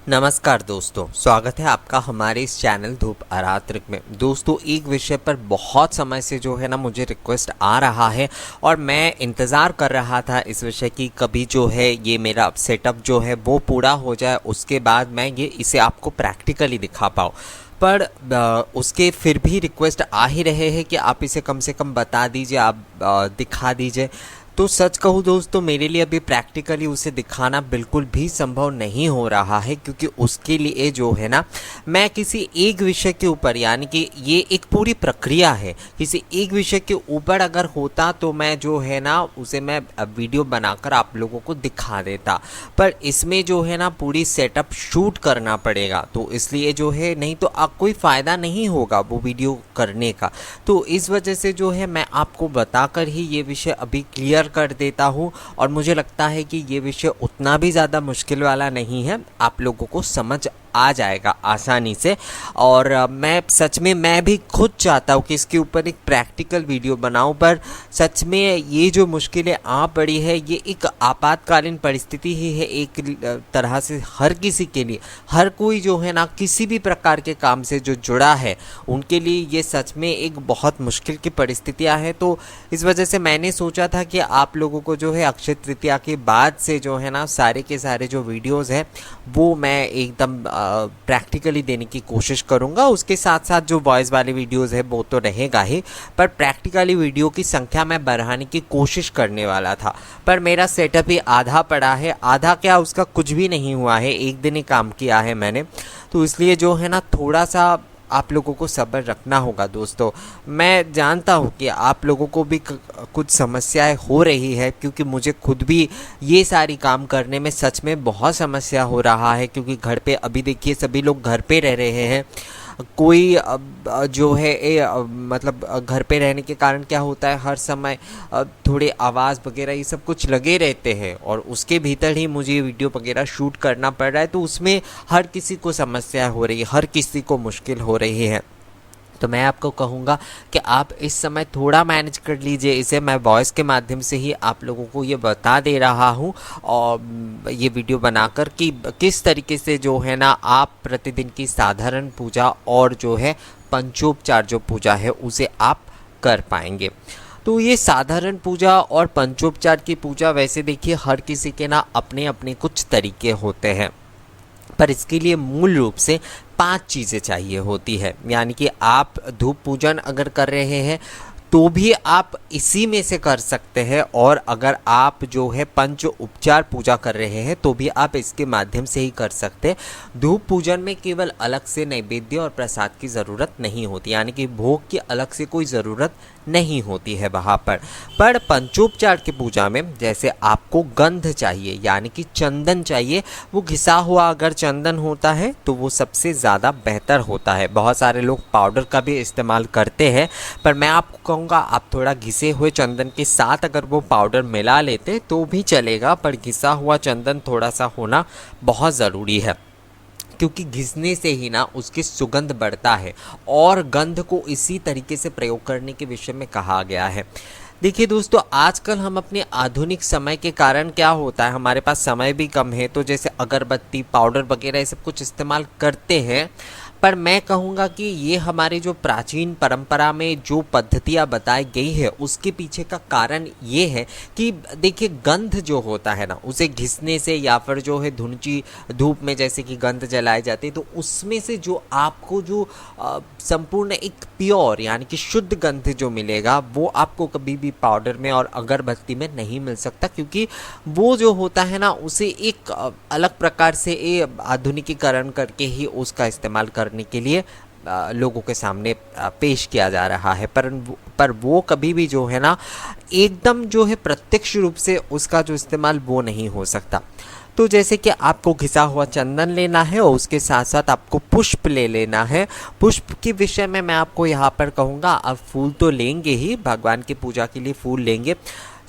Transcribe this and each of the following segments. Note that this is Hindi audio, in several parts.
नमस्कार दोस्तों, स्वागत है आपका हमारे इस चैनल धूप आरात्रिक में। दोस्तों, एक विषय पर बहुत समय से जो है ना मुझे रिक्वेस्ट आ रहा है और मैं इंतज़ार कर रहा था इस विषय की कभी जो है ये मेरा सेटअप जो है वो पूरा हो जाए, उसके बाद मैं ये इसे आपको प्रैक्टिकली दिखा पाऊँ। पर उसके फिर भी रिक्वेस्ट आ ही रहे हैं कि आप इसे कम से कम बता दीजिए, आप दिखा दीजिए। तो सच कहूँ दोस्तों, मेरे लिए अभी प्रैक्टिकली उसे दिखाना बिल्कुल भी संभव नहीं हो रहा है, क्योंकि उसके लिए जो है ना मैं किसी एक विषय के ऊपर, यानी कि ये एक पूरी प्रक्रिया है, किसी एक विषय के ऊपर अगर होता तो मैं जो है ना उसे मैं वीडियो बनाकर आप लोगों को दिखा देता। पर इसमें जो है ना पूरी सेटअप शूट करना पड़ेगा, तो इसलिए जो है नहीं तो कोई फ़ायदा नहीं होगा वो वीडियो करने का। तो इस वजह से जो है मैं आपको बताकर ही ये विषय अभी क्लियर कर देता हूँ, और मुझे लगता है कि ये विषय उतना भी ज़्यादा मुश्किल वाला नहीं है, आप लोगों को समझ आ जाएगा आसानी से। और मैं भी खुद चाहता हूँ कि इसके ऊपर एक प्रैक्टिकल वीडियो बनाऊँ, पर सच में ये जो मुश्किलें आ पड़ी है ये एक आपातकालीन परिस्थिति ही है एक तरह से हर किसी के लिए। हर कोई जो है ना किसी भी प्रकार के काम से जो जुड़ा है उनके लिए ये सच में एक बहुत मुश्किल की परिस्थितियाँ हैं। तो इस वजह से मैंने सोचा था कि आप लोगों को जो है अक्षय तृतीया के बाद से जो है ना सारे के सारे जो वीडियोज़ हैं वो मैं एकदम प्रैक्टिकली देने की कोशिश करूंगा। उसके साथ साथ जो वॉइस वाली वीडियोस है वो तो रहेगा ही, पर प्रैक्टिकली वीडियो की संख्या मैं बढ़ाने की कोशिश करने वाला था। पर मेरा सेटअप ही आधा पड़ा है, आधा क्या उसका कुछ भी नहीं हुआ है, एक दिन ही काम किया है मैंने। तो इसलिए जो है ना थोड़ा सा आप लोगों को सब्र रखना होगा दोस्तों। मैं जानता हूँ कि आप लोगों को भी कुछ समस्याएं हो रही है, क्योंकि मुझे खुद भी ये सारी काम करने में सच में बहुत समस्या हो रहा है, क्योंकि घर पे अभी देखिए सभी लोग घर पे रह रहे हैं। कोई जो है मतलब घर पे रहने के कारण क्या होता है, हर समय थोड़े आवाज़ वगैरह ये सब कुछ लगे रहते हैं, और उसके भीतर ही मुझे वीडियो वगैरह शूट करना पड़ रहा है। तो उसमें हर किसी को समस्या हो रही है, हर किसी को मुश्किल हो रही है। तो मैं आपको कहूँगा कि आप इस समय थोड़ा मैनेज कर लीजिए इसे। मैं वॉइस के माध्यम से ही आप लोगों को ये बता दे रहा हूँ, और ये वीडियो बनाकर कि किस तरीके से जो है ना आप प्रतिदिन की साधारण पूजा और जो है पंचोपचार जो पूजा है उसे आप कर पाएंगे। तो ये साधारण पूजा और पंचोपचार की पूजा वैसे देखिए हर किसी के ना अपने अपने कुछ तरीके होते हैं, पर इसके लिए मूल रूप से 5 चीज़ें चाहिए होती है। यानी कि आप धूप पूजन अगर कर रहे हैं तो भी आप इसी में से कर सकते हैं, और अगर आप जो है पंच उपचार पूजा कर रहे हैं तो भी आप इसके माध्यम से ही कर सकते हैं। धूप पूजन में केवल अलग से नैवेद्य और प्रसाद की ज़रूरत नहीं होती, यानी कि भोग की अलग से कोई ज़रूरत नहीं होती है वहाँ पर पंचोपचार की पूजा में जैसे आपको गंध चाहिए, यानी कि चंदन चाहिए। वो घिसा हुआ अगर चंदन होता है तो वो सबसे ज़्यादा बेहतर होता है। बहुत सारे लोग पाउडर का भी इस्तेमाल करते हैं, पर मैं आपको कहूँगा आप थोड़ा घिसे हुए चंदन के साथ अगर वो पाउडर मिला लेते तो भी चलेगा, पर घिसा हुआ चंदन थोड़ा सा होना बहुत ज़रूरी है, क्योंकि घिसने से ही ना उसकी सुगंध बढ़ता है, और गंध को इसी तरीके से प्रयोग करने के विषय में कहा गया है। देखिए दोस्तों, आजकल हम अपने आधुनिक समय के कारण क्या होता है, हमारे पास समय भी कम है, तो जैसे अगरबत्ती पाउडर वगैरह ये सब कुछ इस्तेमाल करते हैं। पर मैं कहूँगा कि ये हमारे जो प्राचीन परंपरा में जो पद्धतियाँ बताई गई है उसके पीछे का कारण ये है कि देखिए गंध जो होता है ना उसे घिसने से या फिर जो है धुंची धूप में जैसे कि गंध जलाए जाते हैं, तो उसमें से जो आपको जो संपूर्ण एक प्योर यानी कि शुद्ध गंध जो मिलेगा वो आपको कभी भी पाउडर में और अगरबत्ती में नहीं मिल सकता, क्योंकि वो जो होता है ना उसे एक अलग प्रकार से आधुनिकीकरण करके ही उसका इस्तेमाल करने के लिए लोगों के सामने पेश किया जा रहा है। पर वो कभी भी जो है ना एकदम जो है प्रत्यक्ष रूप से उसका जो इस्तेमाल वो नहीं हो सकता। तो जैसे कि आपको घिसा हुआ चंदन लेना है और उसके साथ साथ आपको पुष्प ले लेना है। पुष्प के विषय में मैं आपको यहाँ पर कहूँगा, आप फूल तो लेंगे ही, भगवान की पूजा के लिए फूल लेंगे,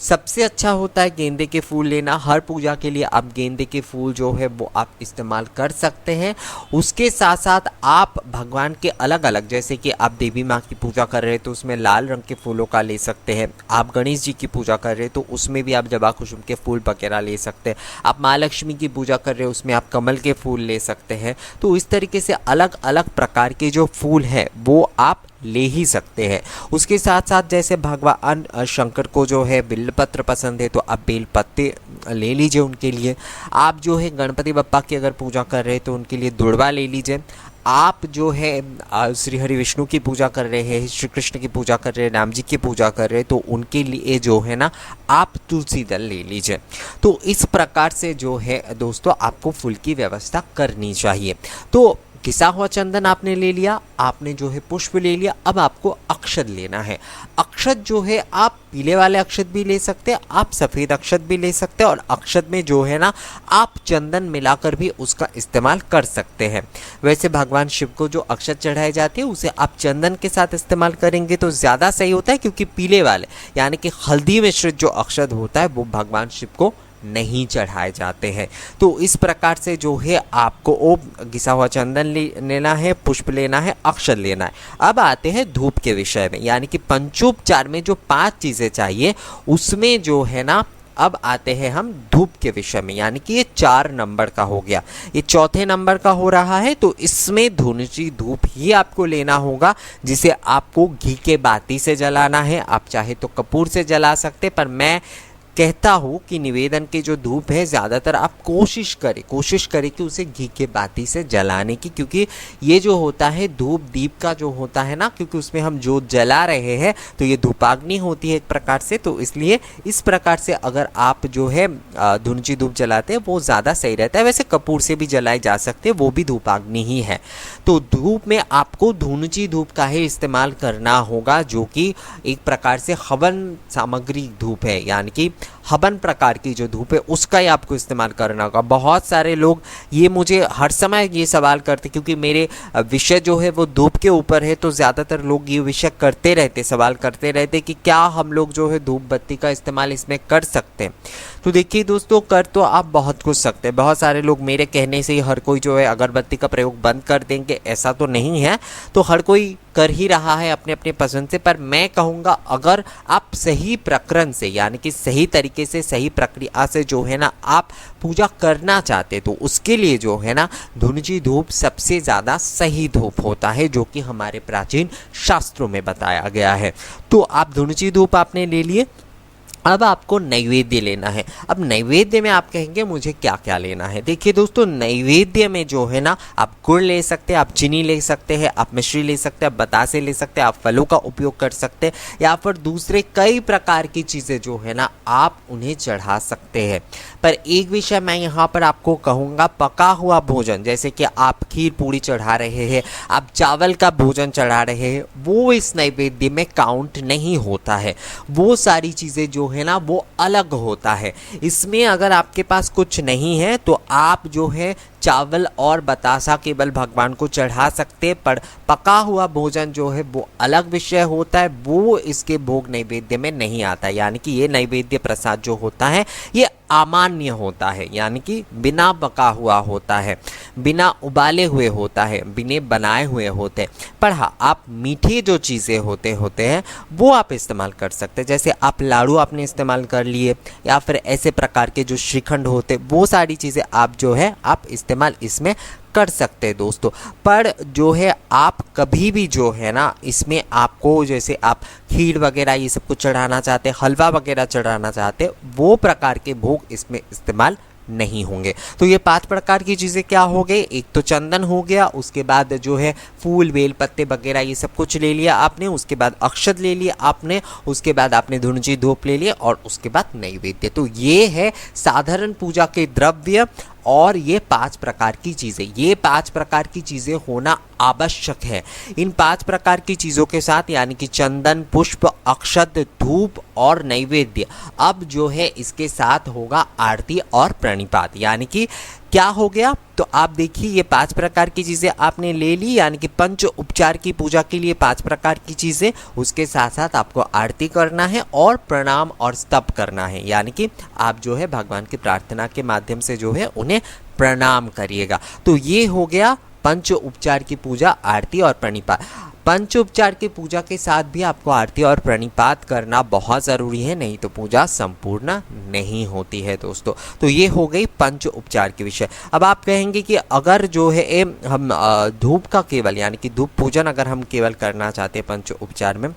सबसे अच्छा होता है गेंदे के फूल लेना। हर पूजा के लिए आप गेंदे के फूल जो है वो आप इस्तेमाल कर सकते हैं। उसके साथ साथ आप भगवान के अलग अलग, जैसे कि आप देवी माँ की पूजा कर रहे हैं तो उसमें लाल रंग के फूलों का ले सकते हैं। आप गणेश जी की पूजा कर रहे हैं तो उसमें भी आप जबा कुसुम के फूल वगैरह ले सकते हैं। आप माँ लक्ष्मी की पूजा कर रहे हैं उसमें आप कमल के फूल ले सकते हैं। तो इस तरीके से अलग अलग प्रकार के जो फूल हैं वो आप ले ही सकते हैं। उसके साथ साथ जैसे भगवान शंकर को जो है बेलपत्र पसंद है तो आप बेल पत्ते ले लीजिए उनके लिए। आप जो है गणपति बप्पा की अगर पूजा कर रहे हैं तो उनके लिए दुर्वा ले लीजिए। आप जो है श्री हरि विष्णु की पूजा कर रहे हैं, श्री कृष्ण की पूजा कर रहे हैं, राम जी की पूजा कर रहे हैं तो उनके लिए जो है ना आप तुलसी दल ले लीजिए। तो इस प्रकार से जो है दोस्तों आपको फूल की व्यवस्था करनी चाहिए। तो घिसा हुआ चंदन आपने ले लिया, आपने जो है पुष्प ले लिया। अब आपको अक्षत लेना है। अक्षत जो है आप पीले वाले अक्षत भी ले सकते हैं, आप सफ़ेद अक्षत भी ले सकते हैं और अक्षत में जो है ना आप चंदन मिलाकर भी उसका इस्तेमाल कर सकते हैं। वैसे भगवान शिव को जो अक्षत चढ़ाए जाते हैं उसे आप चंदन के साथ इस्तेमाल करेंगे तो ज़्यादा सही होता है, क्योंकि पीले वाले यानी कि हल्दी मिश्रित जो अक्षत होता है वो भगवान शिव को नहीं चढ़ाए जाते हैं। तो इस प्रकार से जो है आपको वो घिसा हुआ चंदन लेना है, पुष्प लेना है, अक्षत लेना है। अब आते हैं धूप के विषय में, यानी कि पंचोपचार में जो 5 चीज़ें चाहिए उसमें जो है ना अब आते हैं हम धूप के विषय में, यानी कि ये 4 नंबर का हो गया, ये चौथे नंबर का हो रहा है। तो इसमें धुनुची धूप ही आपको लेना होगा, जिसे आपको घी के बाती से जलाना है। आप चाहे तो कपूर से जला सकते, पर मैं कहता हूँ कि निवेदन के जो धूप है ज़्यादातर आप कोशिश करें कि उसे घी के बाती से जलाने की, क्योंकि ये जो होता है धूप दीप का जो होता है ना, क्योंकि उसमें हम जोत जला रहे हैं तो ये धूपाग्नि होती है एक प्रकार से। तो इसलिए इस प्रकार से अगर आप जो है धुनुची धूप जलाते हैं वो ज़्यादा सही रहता है। वैसे कपूर से भी जलाए जा सकते हैं, वो भी धूपाग्नि ही है। तो धूप में आपको धुनुची धूप का ही इस्तेमाल करना होगा, जो कि एक प्रकार से हवन सामग्री धूप है, यानी कि हवन प्रकार की जो धूप है उसका ही आपको इस्तेमाल करना होगा। बहुत सारे लोग ये मुझे हर समय ये सवाल करते, क्योंकि मेरे विषय जो है वो धूप के ऊपर है, तो ज़्यादातर लोग ये विषय करते रहते, सवाल करते रहते कि क्या हम लोग जो है धूप बत्ती का इस्तेमाल इसमें कर सकते हैं। तो देखिए दोस्तों, कर तो आप बहुत कुछ सकते हैं। बहुत सारे लोग मेरे कहने से ही हर कोई जो है अगरबत्ती का प्रयोग बंद कर देंगे, ऐसा तो नहीं है। तो हर कोई कर ही रहा है अपने अपने पसंद से, पर मैं कहूँगा अगर आप सही प्रकरण से, यानी कि सही तरीके से, सही प्रक्रिया से जो है ना आप पूजा करना चाहते तो उसके लिए जो है ना धुनुची धूप सबसे ज़्यादा सही धूप होता है, जो कि हमारे प्राचीन शास्त्रों में बताया गया है। तो आप धुनुची धूप आपने ले लिए। अब आपको नैवेद्य लेना है। अब नैवेद्य में आप कहेंगे मुझे क्या क्या लेना है। देखिए दोस्तों, नैवेद्य में जो है ना आप गुड़ ले सकते हैं, आप चीनी ले सकते हैं, आप मिश्री ले सकते हैं, आप बतासे ले सकते हैं, आप फलों का उपयोग कर सकते हैं, या फिर दूसरे कई प्रकार की चीज़ें जो है ना आप उन्हें चढ़ा सकते हैं। पर एक विषय मैं यहाँ पर आपको कहूँगा, पका हुआ भोजन, जैसे कि आप खीर पूड़ी चढ़ा रहे हैं, आप चावल का भोजन चढ़ा रहे हैं, वो इस नैवेद्य में काउंट नहीं होता है। वो सारी चीज़ें जो है ना वो अलग होता है। इसमें अगर आपके पास कुछ नहीं है तो आप जो है चावल और बतासा केवल भगवान को चढ़ा सकते, पर पका हुआ भोजन जो है वो अलग विषय होता है, वो इसके भोग नैवेद्य में नहीं आता। यानी कि ये नैवेद्य प्रसाद जो होता है ये अमान्य होता है, यानी कि बिना पका हुआ होता है, बिना उबाले हुए होता है, बिना बनाए हुए होते हैं। पर हाँ, आप मीठी जो चीज़ें होते हैं वो आप इस्तेमाल कर सकते हैं। जैसे आप लाड़ू आपने इस्तेमाल कर लिए, या फिर ऐसे प्रकार के जो श्रीखंड होते, वो सारी चीज़ें आप जो है आप इस्तेमाल इसमें कर सकते हैं दोस्तों। पर जो है आप कभी भी जो है ना इसमें आपको, जैसे आप खीर वगैरह ये सब कुछ चढ़ाना चाहते हैं, हलवा वगैरह चढ़ाना चाहते हैं, वो प्रकार के भोग इसमें इस्तेमाल नहीं होंगे। तो ये 5 प्रकार की चीज़ें क्या हो गई, एक तो चंदन हो गया, उसके बाद जो है फूल बेल पत्ते वगैरह ये सब कुछ ले लिया आपने, उसके बाद अक्षत ले लिया आपने, उसके बाद आपने धुनुची धूप ले लिया, और उसके बाद नैवेद्य। तो ये है साधारण पूजा के द्रव्य और ये 5 प्रकार की चीज़ें, ये 5 प्रकार की चीज़ें होना आवश्यक है। इन 5 प्रकार की चीज़ों के साथ, यानी कि चंदन, पुष्प, अक्षत, धूप और नैवेद्य, अब जो है इसके साथ होगा आरती और प्रणिपात। यानी कि क्या हो गया? तो आप देखिए ये 5 प्रकार की चीज़ें आपने ले ली, यानी कि पंच उपचार की पूजा के लिए 5 प्रकार की चीज़ें। उसके साथ साथ आपको आरती करना है और प्रणाम और स्तप करना है, यानी कि आप जो है भगवान की प्रार्थना के माध्यम से जो है उन्हें प्रणाम करिएगा। तो ये हो गया पंच उपचार की पूजा, आरती और प्रणिपात। पंच उपचार की पूजा के साथ भी आपको आरती और प्रणिपात करना बहुत ज़रूरी है, नहीं तो पूजा संपूर्ण नहीं होती है दोस्तों। तो ये हो गई पंच उपचार के विषय। अब आप कहेंगे कि अगर जो है हम धूप का केवल, यानी कि धूप पूजन अगर हम केवल करना चाहते हैं पंच उपचार में,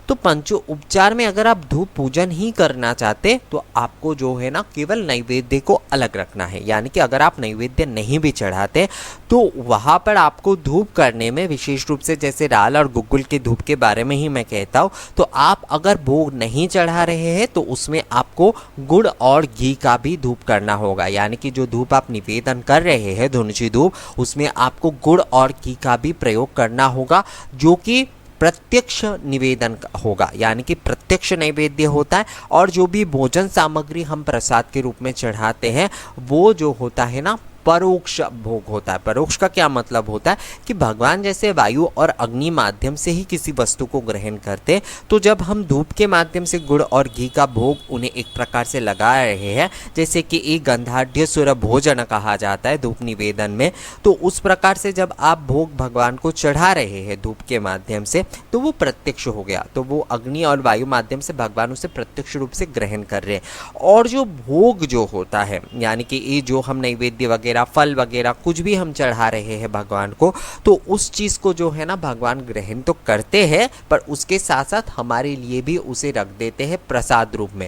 तो पंच उपचार में अगर आप धूप पूजन ही करना चाहते तो आपको जो है ना केवल नैवेद्य को अलग रखना है। यानी कि अगर आप नैवेद्य नहीं भी चढ़ाते तो वहाँ पर आपको धूप करने में विशेष रूप से, जैसे राल और गुग्गुल के धूप के बारे में ही मैं कहता हूँ, तो आप अगर भोग नहीं चढ़ा रहे हैं तो उसमें आपको गुड़ और घी का भी धूप करना होगा। यानी कि जो धूप आप निवेदन कर रहे हैं धुनुची धूप, उसमें आपको गुड़ और घी का भी प्रयोग करना होगा, जो कि प्रत्यक्ष निवेदन होगा, यानी कि प्रत्यक्ष नैवेद्य होता है। और जो भी भोजन सामग्री हम प्रसाद के रूप में चढ़ाते हैं वो जो होता है ना परोक्ष भोग होता है। परोक्ष का क्या मतलब होता है कि भगवान जैसे वायु और अग्नि माध्यम से ही किसी वस्तु को ग्रहण करते हैं, तो जब हम धूप के माध्यम से गुड़ और घी का भोग उन्हें एक प्रकार से लगा रहे हैं, जैसे कि एक गंधाढ़ सुर भोजन कहा जाता है धूप निवेदन में, तो उस प्रकार से जब आप भोग भगवान को चढ़ा रहे हैं धूप के माध्यम से, तो वो प्रत्यक्ष हो गया। तो वो अग्नि और वायु माध्यम से भगवान उसे प्रत्यक्ष रूप से ग्रहण कर रहे हैं। और जो भोग जो होता है, यानी कि ये जो हम नैवेद्य वगैरह फल वगैरह कुछ भी हम चढ़ा रहे हैं भगवान को, तो उस चीज़ को जो है ना भगवान ग्रहण तो करते हैं, पर उसके साथ साथ हमारे लिए भी उसे रख देते हैं प्रसाद रूप में।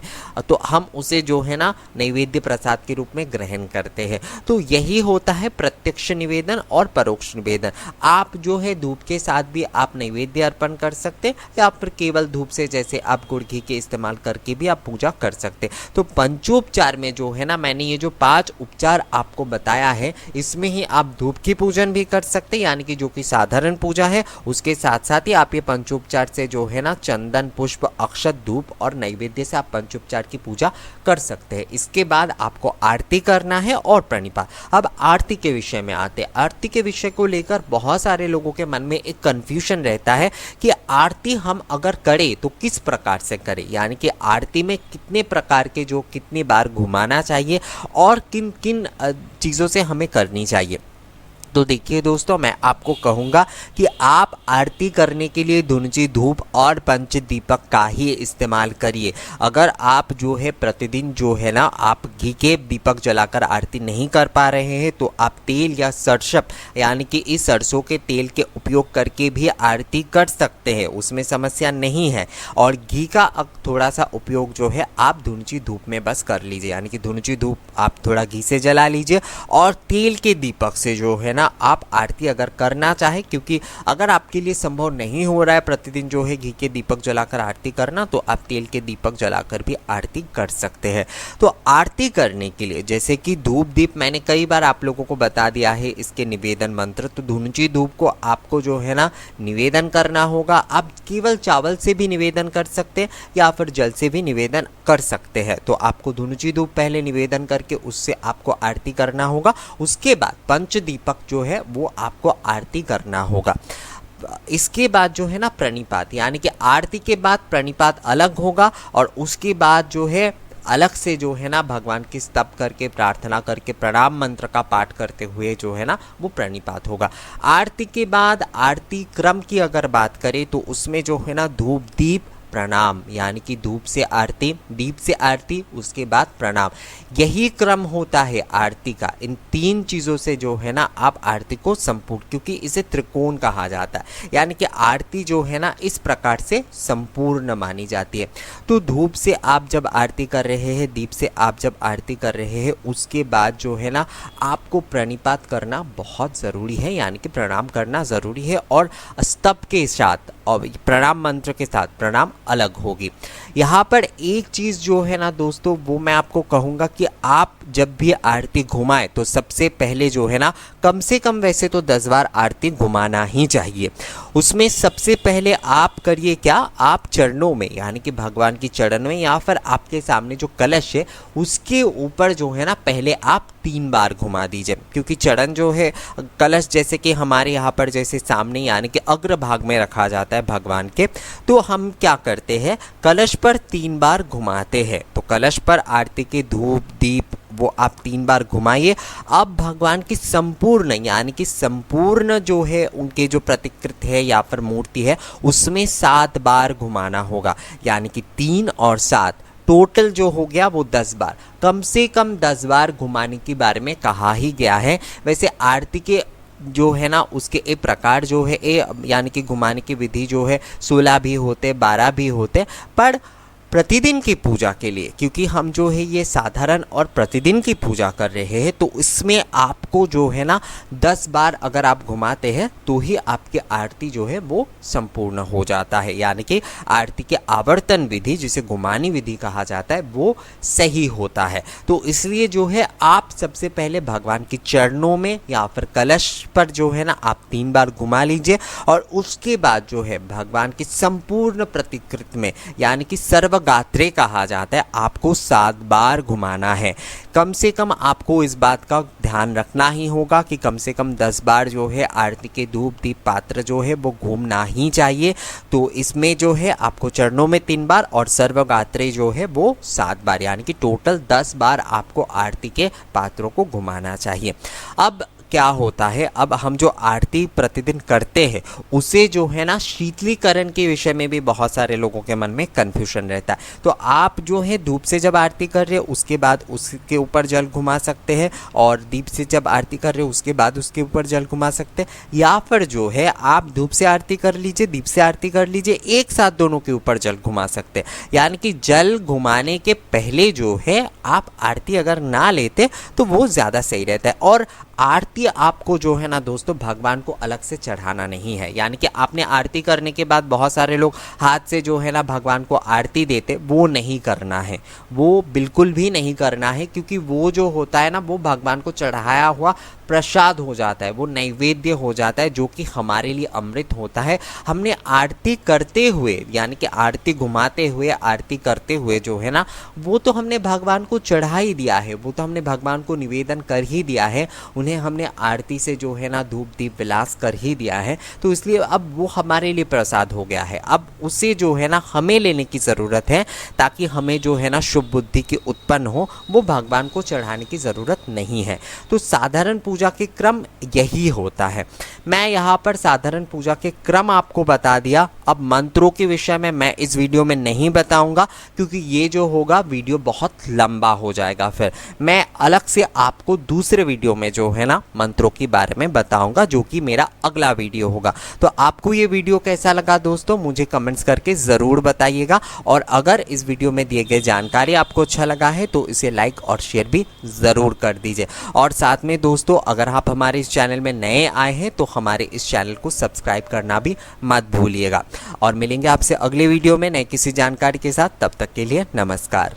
तो हम उसे जो है ना नैवेद्य प्रसाद के रूप में ग्रहण करते हैं। तो यही होता है प्रत्यक्ष निवेदन और परोक्ष निवेदन। आप जो है धूप के साथ भी आप नैवेद्य अर्पण कर सकते, या फिर केवल धूप से जैसे आप गुड़ घी के इस्तेमाल करके भी आप पूजा कर सकते। तो पंचोपचार में जो है ना मैंने ये जो 5 उपचार आपको बताया है, इसमें ही आप धूप की पूजन भी कर सकते हैं, यानी कि जो कि साधारण पूजा है, उसके साथ साथ ही आप ये पंचोपचार से जो है ना चंदन पुष्प अक्षत धूप और नैवेद्य से आप पंचोपचार की पूजा कर सकते हैं। इसके बाद आपको आरती करना है और प्रणिपात। अब आरती के विषय में आते हैं। आरती के विषय को लेकर बहुत सारे लोगों के मन में एक कंफ्यूजन रहता है कि आरती हम अगर करें तो किस प्रकार से करें, यानी कि आरती में कितने प्रकार के जो कितनी बार घुमाना चाहिए और किन किन चीज़ों से हमें करनी चाहिए। तो देखिए दोस्तों, मैं आपको कहूँगा कि आप आरती करने के लिए धुनुची धूप और पंच दीपक का ही इस्तेमाल करिए। अगर आप जो है प्रतिदिन जो है ना आप घी के दीपक जलाकर आरती नहीं कर पा रहे हैं, तो आप तेल या सरसों, यानी कि इस सरसों के तेल के उपयोग करके भी आरती कर सकते हैं, उसमें समस्या नहीं है। और घी का थोड़ा सा उपयोग जो है आप धुनुची धूप में बस कर लीजिए, यानी कि धुनुची धूप आप थोड़ा घी से जला लीजिए और तेल के दीपक से जो है ना आप आरती अगर करना चाहें, क्योंकि अगर आपके लिए संभव नहीं हो रहा है प्रतिदिन जो है घी के दीपक जलाकर आरती करना, तो आप तेल के दीपक जलाकर भी आरती कर सकते हैं। तो आरती करने के लिए जैसे कि धूप दीप मैंने कई बार आप लोगों को बता दिया है इसके निवेदन मंत्र। तो धुनुची धूप को आपको जो है ना निवेदन करना होगा। आप केवल चावल से भी निवेदन कर सकते हैं या फिर जल से भी निवेदन कर सकते हैं। तो आपको धुनुची धूप पहले निवेदन करके उससे आपको आरती करना होगा। उसके बाद पंच दीपक जो है वो आपको आरती करना होगा। इसके बाद जो है ना प्रणिपात, यानी कि आरती के बाद प्रणिपात अलग होगा और उसके बाद जो है अलग से जो है ना भगवान की स्तप करके प्रार्थना करके प्रणाम मंत्र का पाठ करते हुए जो है ना वो प्रणिपात होगा। आरती के बाद आरती क्रम की अगर बात करें तो उसमें जो है ना धूप दीप प्रणाम, यानी कि धूप से आरती, दीप से आरती, उसके बाद प्रणाम, यही क्रम होता है आरती का। इन 3 चीज़ों से जो है ना आप आरती को संपूर्ण, क्योंकि इसे त्रिकोण कहा जाता है, यानी कि आरती जो है ना इस प्रकार से संपूर्ण मानी जाती है। तो धूप से आप जब आरती कर रहे हैं, दीप से आप जब आरती कर रहे हैं, उसके बाद जो है ना आपको प्रणिपात करना बहुत ज़रूरी है, यानी कि प्रणाम करना ज़रूरी है। और स्तप के साथ और प्रणाम मंत्र के साथ प्रणाम अलग होगी। यहाँ पर एक चीज़ जो है ना दोस्तों वो मैं आपको कहूँगा कि आप जब भी आरती घुमाएं तो सबसे पहले जो है ना कम से कम वैसे तो 10 बार आरती घुमाना ही चाहिए। उसमें सबसे पहले आप करिए क्या, आप चरणों में, यानी कि भगवान की चरण में या फिर आपके सामने जो कलश है उसके ऊपर जो है ना पहले आप 3 बार घुमा दीजिए, क्योंकि चरण जो है कलश जैसे कि हमारे यहाँ पर जैसे सामने यानी कि अग्रभाग में रखा जाता है भगवान के, तो हम क्या करते हैं कलश पर 3 बार घुमाते हैं। तो कलश पर आरती के धूप दीप वो आप 3 बार घुमाइए। अब भगवान की संपूर्ण यानी कि संपूर्ण जो है उनके जो प्रतिकृति है या फिर मूर्ति है उसमें 7 बार घुमाना होगा, यानी कि 3 और 7 टोटल जो हो गया वो 10 बार, कम से कम 10 बार घुमाने के बारे में कहा ही गया है। वैसे आरती के जो है ना उसके एक प्रकार जो है यानी कि घुमाने की विधि जो है 16 भी होते 12 भी होते, पर प्रतिदिन की पूजा के लिए, क्योंकि हम जो है ये साधारण और प्रतिदिन की पूजा कर रहे हैं, तो इसमें आपको जो है ना 10 बार अगर आप घुमाते हैं तो ही आपकी आरती जो है वो संपूर्ण हो जाता है, यानी कि आरती के आवर्तन विधि जिसे घुमानी विधि कहा जाता है वो सही होता है। तो इसलिए जो है आप सबसे पहले भगवान के चरणों में या फिर कलश पर जो है ना आप 3 बार घुमा लीजिए, और उसके बाद जो है भगवान की संपूर्ण प्रतिकृति में यानी कि सर्वगात्रे कहा जाता है आपको 7 बार घुमाना है। कम से कम आपको इस बात का ध्यान रखना ही होगा कि कम से कम 10 बार जो है आरती के धूप दीप पात्र जो है वो घूमना ही चाहिए। तो इसमें जो है आपको चरणों में 3 बार और सर्वगात्रे जो है वो 7 बार, यानी कि टोटल 10 बार आपको आरती के पात्रों को घुमाना चाहिए। अब क्या होता है, अब हम जो आरती प्रतिदिन करते हैं उसे जो है ना शीतलीकरण के विषय में भी बहुत सारे लोगों के मन में कन्फ्यूजन रहता है। तो आप जो है धूप से जब आरती कर रहे हो उसके बाद उसके ऊपर जल घुमा सकते हैं, और दीप से जब आरती कर रहे हो उसके बाद उसके ऊपर जल घुमा सकते हैं, या फिर जो है आप धूप से आरती कर लीजिए दीप से आरती कर लीजिए, एक साथ दोनों के ऊपर जल घुमा सकते हैं। यानी कि जल घुमाने के पहले जो है आप आरती अगर ना लेते तो वो ज़्यादा सही रहता है। और आरती आपको जो है ना दोस्तों भगवान को अलग से चढ़ाना नहीं है, यानी कि आपने आरती करने के बाद बहुत सारे लोग हाथ से जो है ना भगवान को आरती देते, वो नहीं करना है, वो बिल्कुल भी नहीं करना है, क्योंकि वो जो होता है ना वो भगवान को चढ़ाया हुआ प्रसाद हो जाता है, वो नैवेद्य हो जाता है जो कि हमारे लिए अमृत होता है। हमने आरती करते हुए यानी कि आरती घुमाते हुए आरती करते हुए जो है ना वो तो हमने भगवान को चढ़ा ही दिया है, वो तो हमने भगवान को निवेदन कर ही दिया है, उन्हें हमने आरती से जो है ना धूप दीप विलास कर ही दिया है। तो इसलिए अब वो हमारे लिए प्रसाद हो गया है, अब उसे जो है ना हमें लेने की ज़रूरत है, ताकि हमें जो है ना शुभ बुद्धि की उत्पन्न हो, वो भगवान को चढ़ाने की ज़रूरत नहीं है। तो साधारण पूजा के क्रम यही होता है। मैं यहाँ पर साधारण पूजा के क्रम आपको बता दिया। अब मंत्रों के विषय में मैं इस वीडियो में नहीं बताऊंगा, क्योंकि ये जो होगा वीडियो बहुत लंबा हो जाएगा। फिर मैं अलग से आपको दूसरे वीडियो में जो है ना मंत्रों के बारे में बताऊंगा, जो कि मेरा अगला वीडियो होगा। तो आपको ये वीडियो कैसा लगा दोस्तों मुझे कमेंट्स करके ज़रूर बताइएगा, और अगर इस वीडियो में दिए गए जानकारी आपको अच्छा लगा है तो इसे लाइक और शेयर भी ज़रूर कर दीजिए। और साथ में दोस्तों अगर आप हमारे इस चैनल में नए आए हैं तो हमारे इस चैनल को सब्सक्राइब करना भी मत भूलिएगा। और मिलेंगे आपसे अगले वीडियो में नए किसी जानकारी के साथ, तब तक के लिए नमस्कार।